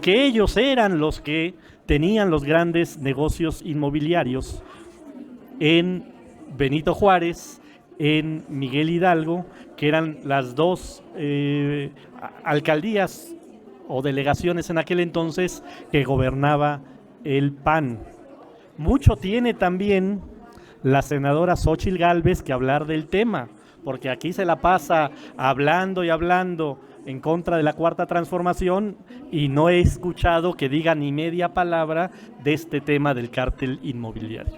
porque ellos eran los que tenían los grandes negocios inmobiliarios en Benito Juárez, en Miguel Hidalgo, que eran las dos alcaldías o delegaciones en aquel entonces que gobernaba el PAN. Mucho tiene también la senadora Xóchitl Gálvez que hablar del tema, porque aquí se la pasa hablando y hablando en contra de la Cuarta Transformación y no he escuchado que diga ni media palabra de este tema del cártel inmobiliario.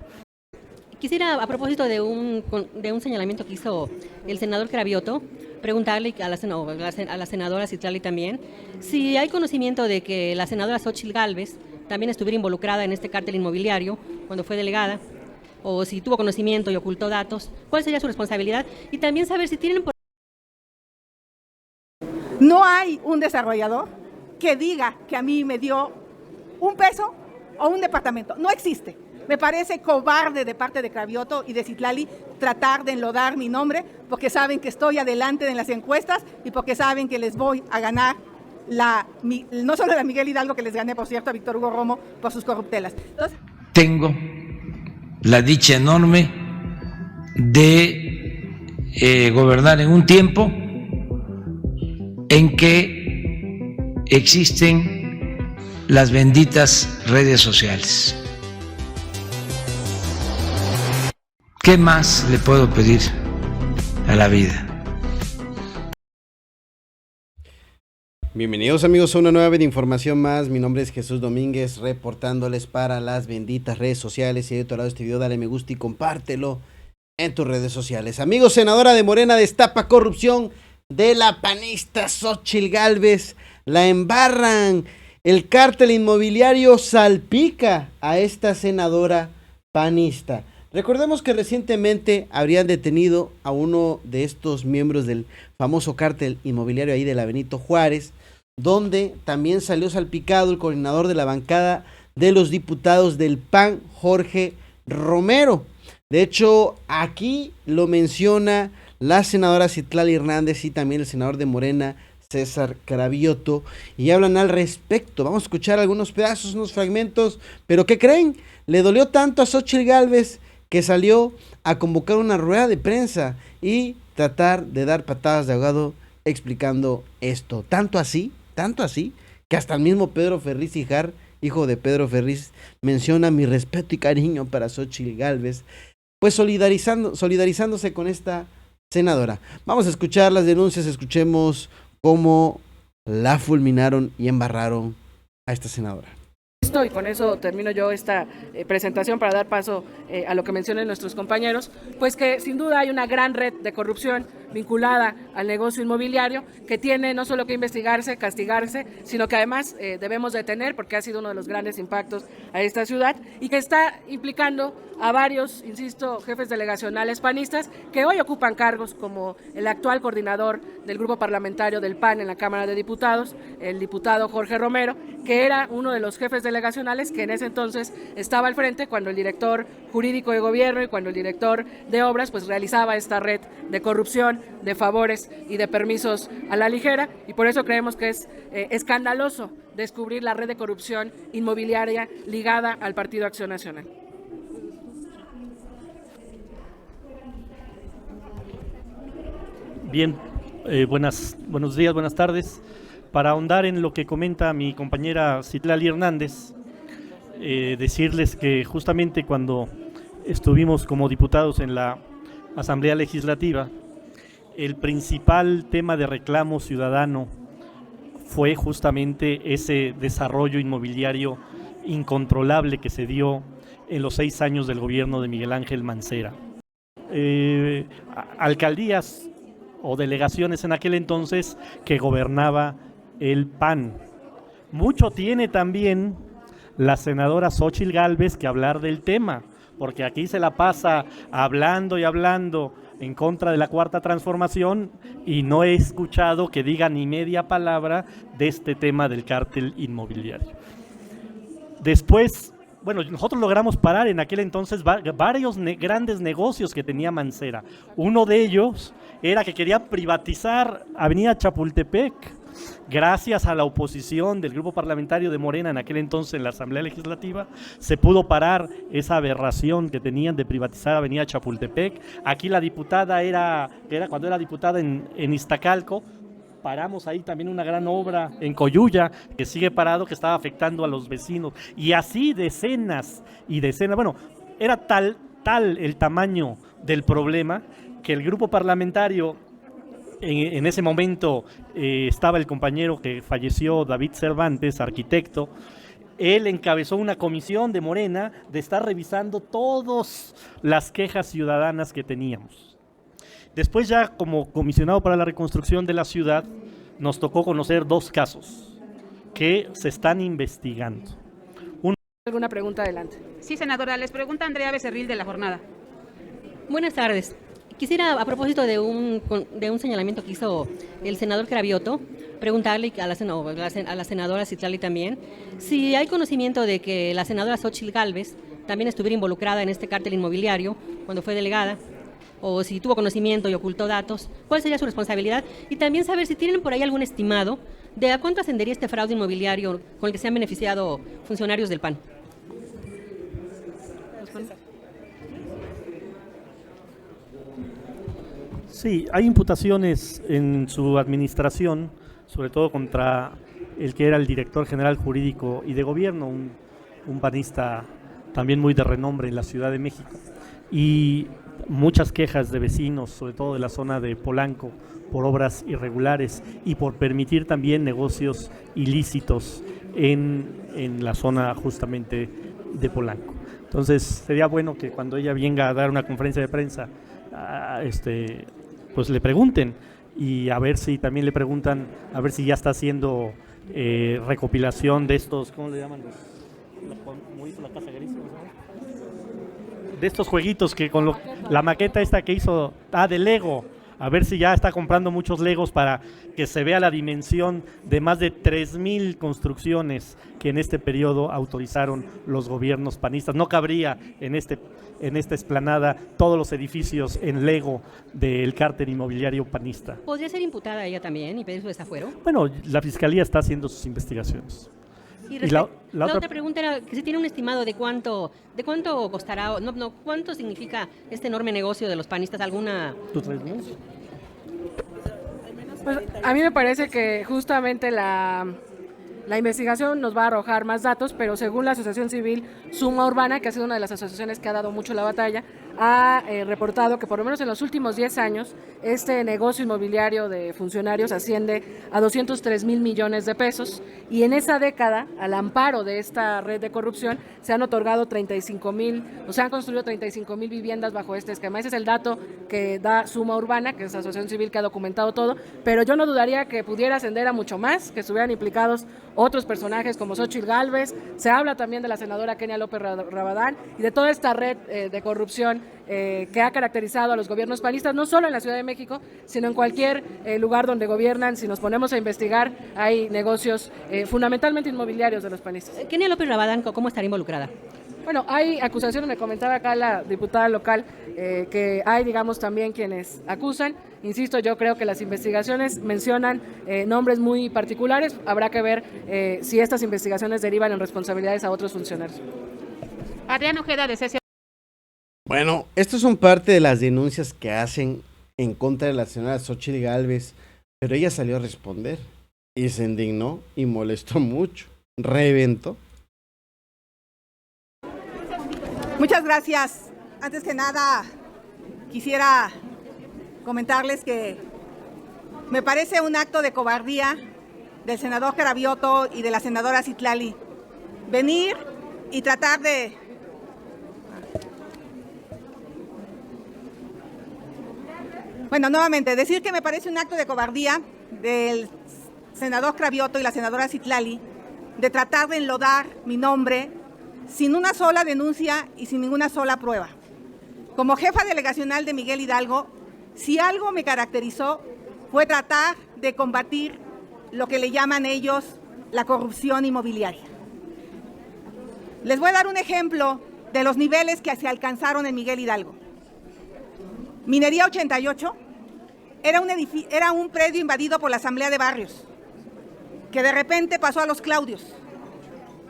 Quisiera, a propósito de un señalamiento que hizo el senador Cravioto, preguntarle a la senadora Citlali también, si hay conocimiento de que la senadora Xóchitl Gálvez también estuviera involucrada en este cártel inmobiliario cuando fue delegada, o si tuvo conocimiento y ocultó datos, ¿cuál sería su responsabilidad? Y también saber si tienen... No hay un desarrollador que diga que a mí me dio un peso o un departamento. No existe. Me parece cobarde de parte de Cravioto y de Citlali tratar de enlodar mi nombre porque saben que estoy adelante en las encuestas y porque saben que les voy a ganar no solo la Miguel Hidalgo, que les gané, por cierto, a Víctor Hugo Romo por sus corruptelas. Entonces, tengo la dicha enorme de gobernar en un tiempo en que existen las benditas redes sociales. ¿Qué más le puedo pedir a la vida? Bienvenidos amigos a una nueva de información más. Mi nombre es Jesús Domínguez, reportándoles para las benditas redes sociales. Si hay otro lado de este video, dale me gusta y compártelo en tus redes sociales. Amigos, senadora de Morena destapa corrupción de la panista Xóchitl Gálvez. La embarran. El cártel inmobiliario salpica a esta senadora panista. Recordemos que recientemente habrían detenido a uno de estos miembros del famoso cártel inmobiliario ahí de la Benito Juárez, donde también salió salpicado el coordinador de la bancada de los diputados del PAN, Jorge Romero. De hecho, aquí lo menciona la senadora Citlali Hernández y también el senador de Morena, César Cravioto, y hablan al respecto. Vamos a escuchar algunos pedazos, unos fragmentos, pero ¿qué creen? Le dolió tanto a Xóchitl Gálvez que salió a convocar una rueda de prensa y tratar de dar patadas de ahogado explicando esto. Tanto así, que hasta el mismo Pedro Ferriz Hijar, hijo de Pedro Ferriz, menciona mi respeto y cariño para Xóchitl Gálvez, pues solidarizándose con esta senadora. Vamos a escuchar las denuncias, escuchemos cómo la fulminaron y embarraron a esta senadora. Y con eso termino yo esta presentación para dar paso a lo que mencionan nuestros compañeros, pues que sin duda hay una gran red de corrupción vinculada al negocio inmobiliario que tiene no solo que investigarse, castigarse, sino que además debemos detener porque ha sido uno de los grandes impactos a esta ciudad y que está implicando a varios, insisto, jefes delegacionales panistas que hoy ocupan cargos como el actual coordinador del grupo parlamentario del PAN en la Cámara de Diputados, el diputado Jorge Romero, que era uno de los jefes delegacionales que en ese entonces estaba al frente cuando el director jurídico de gobierno y cuando el director de obras pues realizaba esta red de corrupción, de favores y de permisos a la ligera, y por eso creemos que es escandaloso descubrir la red de corrupción inmobiliaria ligada al Partido Acción Nacional. Bien, buenos días, buenas tardes. Para ahondar en lo que comenta mi compañera Citlali Hernández, decirles que justamente cuando estuvimos como diputados en la Asamblea Legislativa, el principal tema de reclamo ciudadano fue justamente ese desarrollo inmobiliario incontrolable que se dio en los 6 años del gobierno de Miguel Ángel Mancera. Alcaldías o delegaciones en aquel entonces que gobernaba el PAN. Mucho tiene también la senadora Xóchitl Gálvez que hablar del tema, porque aquí se la pasa hablando y hablando en contra de la Cuarta Transformación y no he escuchado que diga ni media palabra de este tema del cártel inmobiliario. Después bueno, nosotros logramos parar en aquel entonces varios grandes negocios que tenía Mancera. Uno de ellos era que quería privatizar Avenida Chapultepec. Gracias a la oposición del grupo parlamentario de Morena en aquel entonces en la Asamblea Legislativa, se pudo parar esa aberración que tenían de privatizar Avenida Chapultepec. Aquí la diputada cuando era diputada en Iztacalco, paramos ahí también una gran obra en Coyuya, que sigue parado, que estaba afectando a los vecinos. Y así decenas y decenas. Bueno, era tal el tamaño del problema que el grupo parlamentario, en ese momento estaba el compañero que falleció, David Cervantes, arquitecto. Él encabezó una comisión de Morena de estar revisando todas las quejas ciudadanas que teníamos. Después, ya como comisionado para la reconstrucción de la ciudad, nos tocó conocer 2 casos que se están investigando. ¿Alguna pregunta? Adelante. Sí, senadora, les pregunta Andrea Becerril de La Jornada. Buenas tardes. Quisiera, a propósito de un señalamiento que hizo el senador Cravioto, preguntarle a la senadora Citlali también, si hay conocimiento de que la senadora Xóchitl Gálvez también estuviera involucrada en este cártel inmobiliario cuando fue delegada, o si tuvo conocimiento y ocultó datos, ¿cuál sería su responsabilidad? Y también saber si tienen por ahí algún estimado de a cuánto ascendería este fraude inmobiliario con el que se han beneficiado funcionarios del PAN. Sí, hay imputaciones en su administración, sobre todo contra el que era el director general jurídico y de gobierno, un panista también muy de renombre en la Ciudad de México. Y muchas quejas de vecinos, sobre todo de la zona de Polanco, por obras irregulares y por permitir también negocios ilícitos en la zona justamente de Polanco. Entonces sería bueno que cuando ella venga a dar una conferencia de prensa, pues le pregunten, y a ver si también le preguntan, a ver si ya está haciendo recopilación de estos, ¿cómo le llaman? ¿Cómo hizo la Casa Gris? De estos jueguitos que con la maqueta esta que hizo, de Lego, a ver si ya está comprando muchos Legos para que se vea la dimensión de más de 3,000 construcciones que en este periodo autorizaron los gobiernos panistas. No cabría en esta explanada todos los edificios en Lego del cártel inmobiliario panista. ¿Podría ser imputada ella también y pedir su desafuero? Bueno, la Fiscalía está haciendo sus investigaciones. Y la otra pregunta era que si tiene un estimado de cuánto costará, cuánto significa este enorme negocio de los panistas, alguna... ¿Tú traes más? Pues a mí me parece que justamente la investigación nos va a arrojar más datos, pero según la Asociación Civil Suma Urbana, que ha sido una de las asociaciones que ha dado mucho la batalla, ha reportado que por lo menos en los últimos 10 años este negocio inmobiliario de funcionarios asciende a 203,000 millones de pesos, y en esa década, al amparo de esta red de corrupción, se han otorgado 35,000, o se han construido 35,000 viviendas bajo este esquema. Ese es el dato que da Suma Urbana, que es la asociación civil que ha documentado todo, pero yo no dudaría que pudiera ascender a mucho más, que estuvieran implicados otros personajes como Xóchitl Gálvez. Se habla también de la senadora Kenia López Rabadán y de toda esta red de corrupción que ha caracterizado a los gobiernos panistas, no solo en la Ciudad de México, sino en cualquier lugar donde gobiernan. Si nos ponemos a investigar, hay negocios fundamentalmente inmobiliarios de los panistas. Kenia López Rabadán, ¿cómo estaría involucrada? Bueno, hay acusaciones, me comentaba acá la diputada local, que hay, digamos, también quienes acusan. Insisto, yo creo que las investigaciones mencionan nombres muy particulares. Habrá que ver si estas investigaciones derivan en responsabilidades a otros funcionarios. Adrián Ojeda, de CC. Bueno, estas son parte de las denuncias que hacen en contra de la señora Xóchitl Gálvez, pero ella salió a responder y se indignó y molestó mucho, reventó. Muchas gracias. Antes que nada, quisiera comentarles que me parece un acto de cobardía del senador Cravioto y de la senadora Citlali venir y tratar de... Bueno, nuevamente, decir que me parece un acto de cobardía del senador Cravioto y la senadora Citlali de tratar de enlodar mi nombre sin una sola denuncia y sin ninguna sola prueba. Como jefa delegacional de Miguel Hidalgo, si algo me caracterizó fue tratar de combatir lo que le llaman ellos la corrupción inmobiliaria. Les voy a dar un ejemplo de los niveles que se alcanzaron en Miguel Hidalgo. Minería 88 era un predio invadido por la Asamblea de Barrios, que de repente pasó a los Claudios,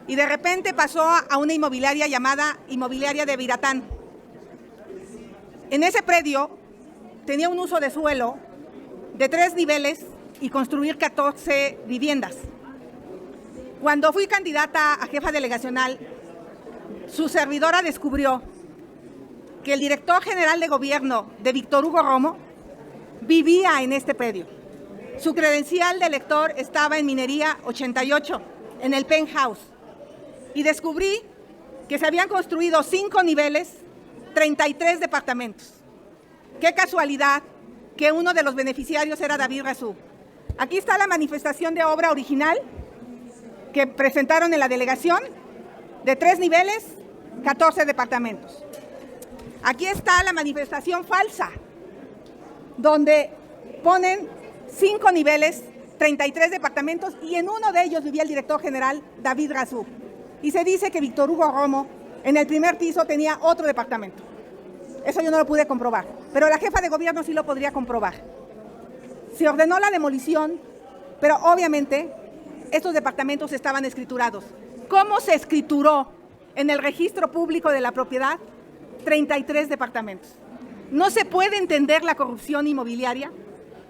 y de repente pasó a una inmobiliaria llamada Inmobiliaria de Viratán. En ese predio tenía un uso de suelo de 3 niveles y construir 14 viviendas. Cuando fui candidata a jefa delegacional, su servidora descubrió que el director general de gobierno de Víctor Hugo Romo vivía en este predio. Su credencial de elector estaba en Minería 88, en el penthouse. Y descubrí que se habían construido 5 niveles, 33 departamentos. Qué casualidad que uno de los beneficiarios era David Razú. Aquí está la manifestación de obra original que presentaron en la delegación, de 3 niveles, 14 departamentos. Aquí está la manifestación falsa, donde ponen 5 niveles, 33 departamentos, y en uno de ellos vivía el director general David Razú. Y se dice que Víctor Hugo Romo en el primer piso tenía otro departamento. Eso yo no lo pude comprobar, pero la jefa de gobierno sí lo podría comprobar. Se ordenó la demolición, pero obviamente estos departamentos estaban escriturados. ¿Cómo se escrituró en el registro público de la propiedad? 33 departamentos. No se puede entender la corrupción inmobiliaria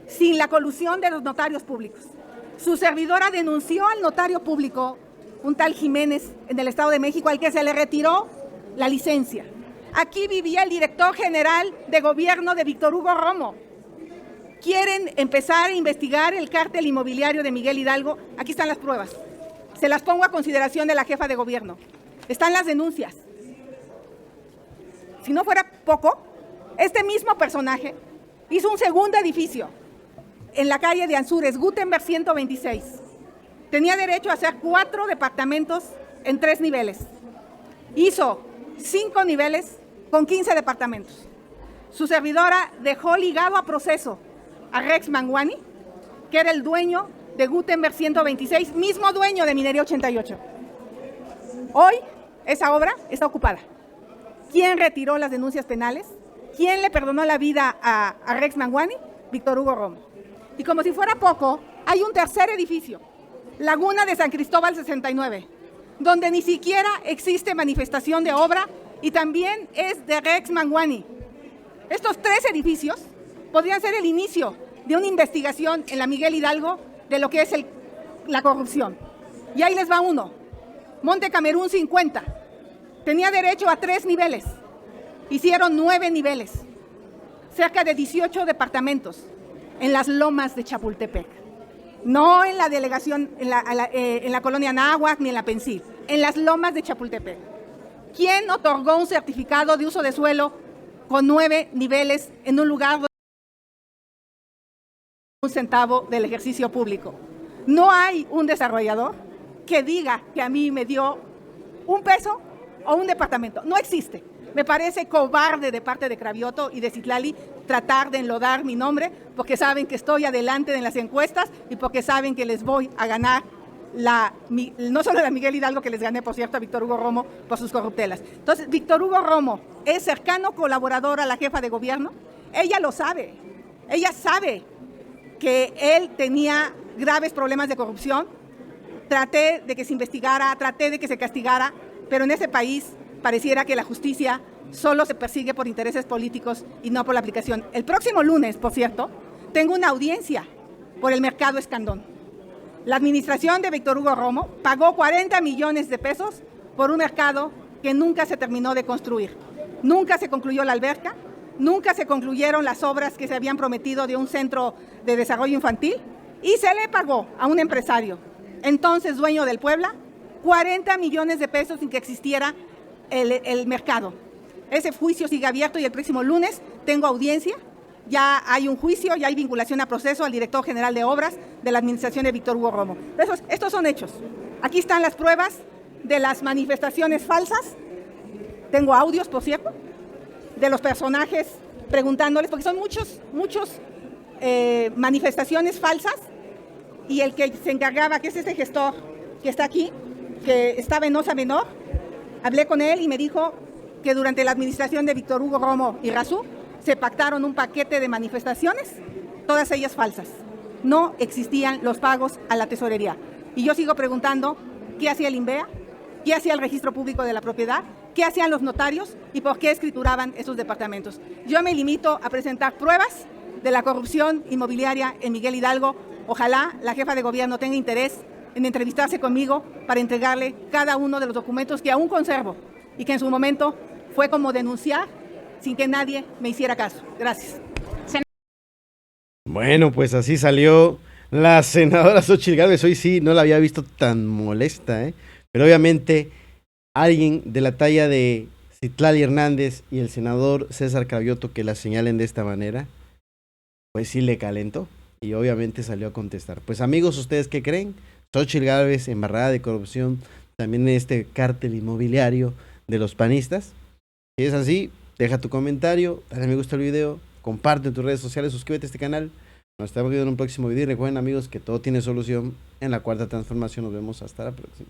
sin la colusión de los notarios públicos. Su servidora denunció al notario público, un tal Jiménez, en el Estado de México, al que se le retiró la licencia. Aquí vivía el director general de gobierno de Víctor Hugo Romo. Quieren empezar a investigar el cártel inmobiliario de Miguel Hidalgo. Aquí están las pruebas. Se las pongo a consideración de la jefa de gobierno. Están las denuncias. Si no fuera poco, este mismo personaje hizo un segundo edificio en la calle de Anzures, Gutenberg 126. Tenía derecho a hacer 4 departamentos en 3 niveles. Hizo 5 niveles con 15 departamentos. Su servidora dejó ligado a proceso a Rex Manguani, que era el dueño de Gutenberg 126, mismo dueño de Minería 88. Hoy esa obra está ocupada. ¿Quién retiró las denuncias penales? ¿Quién le perdonó la vida a Rex Manguani? Víctor Hugo Romo. Y como si fuera poco, hay un tercer edificio, Laguna de San Cristóbal 69, donde ni siquiera existe manifestación de obra y también es de Rex Manguani. Estos 3 edificios podrían ser el inicio de una investigación en la Miguel Hidalgo de lo que es la corrupción. Y ahí les va uno. Monte Camerún 50. Tenía derecho a 3 niveles. Hicieron 9 niveles. Cerca de 18 departamentos en las lomas de Chapultepec. No en la delegación, en la colonia Anáhuac ni en la Pensil, en las lomas de Chapultepec. ¿Quién otorgó un certificado de uso de suelo con 9 niveles en un lugar donde un centavo del ejercicio público? No hay un desarrollador que diga que a mí me dio un peso o un departamento. No existe. Me parece cobarde de parte de Cravioto y de Citlali tratar de enlodar mi nombre porque saben que estoy adelante en las encuestas y porque saben que les voy a ganar no solo la Miguel Hidalgo, que les gané, por cierto, a Víctor Hugo Romo por sus corruptelas. Entonces, Víctor Hugo Romo es cercano colaborador a la jefa de gobierno. Ella lo sabe. Ella sabe que él tenía graves problemas de corrupción. Traté de que se investigara, traté de que se castigara, pero en ese país pareciera que la justicia solo se persigue por intereses políticos y no por la aplicación. El próximo lunes, por cierto, tengo una audiencia por el mercado Escandón. La administración de Víctor Hugo Romo pagó 40 millones de pesos por un mercado que nunca se terminó de construir. Nunca se concluyó la alberca, nunca se concluyeron las obras que se habían prometido de un centro de desarrollo infantil y se le pagó a un empresario, entonces dueño del Puebla, 40 millones de pesos sin que existiera el mercado. Ese juicio sigue abierto y el próximo lunes tengo audiencia. Ya hay un juicio, ya hay vinculación a proceso al director general de obras de la administración de Víctor Hugo Romo. Estos son hechos. Aquí están las pruebas de las manifestaciones falsas. Tengo audios, por cierto, de los personajes preguntándoles, porque son muchos manifestaciones falsas, y el que se encargaba, que es ese gestor que está aquí, que estaba en Osa Menor, Hablé con él y me dijo que durante la administración de Víctor Hugo Romo y Razú se pactaron un paquete de manifestaciones, todas ellas falsas. No existían los pagos a la tesorería. Y yo sigo preguntando, ¿qué hacía el INVEA? ¿Qué hacía el Registro Público de la Propiedad? ¿Qué hacían los notarios? ¿Y por qué escrituraban esos departamentos? Yo me limito a presentar pruebas de la corrupción inmobiliaria en Miguel Hidalgo. Ojalá la jefa de gobierno tenga interés en entrevistarse conmigo para entregarle cada uno de los documentos que aún conservo y que en su momento fue como denunciar sin que nadie me hiciera caso. Gracias. Bueno, pues así salió la senadora Xóchitl Gálvez. Hoy sí no la había visto tan molesta, ¿eh? Pero obviamente alguien de la talla de Citlali Hernández y el senador César Cravioto que la señalen de esta manera, pues sí le calentó y obviamente salió a contestar. Pues amigos, ¿ustedes qué creen? Xóchitl Gálvez embarrada de corrupción también en este cártel inmobiliario de los panistas. Si es así, deja tu comentario, dale me gusta al video, comparte en tus redes sociales, suscríbete a este canal. Nos estamos viendo en un próximo video y recuerden amigos que todo tiene solución en la Cuarta Transformación. Nos vemos hasta la próxima.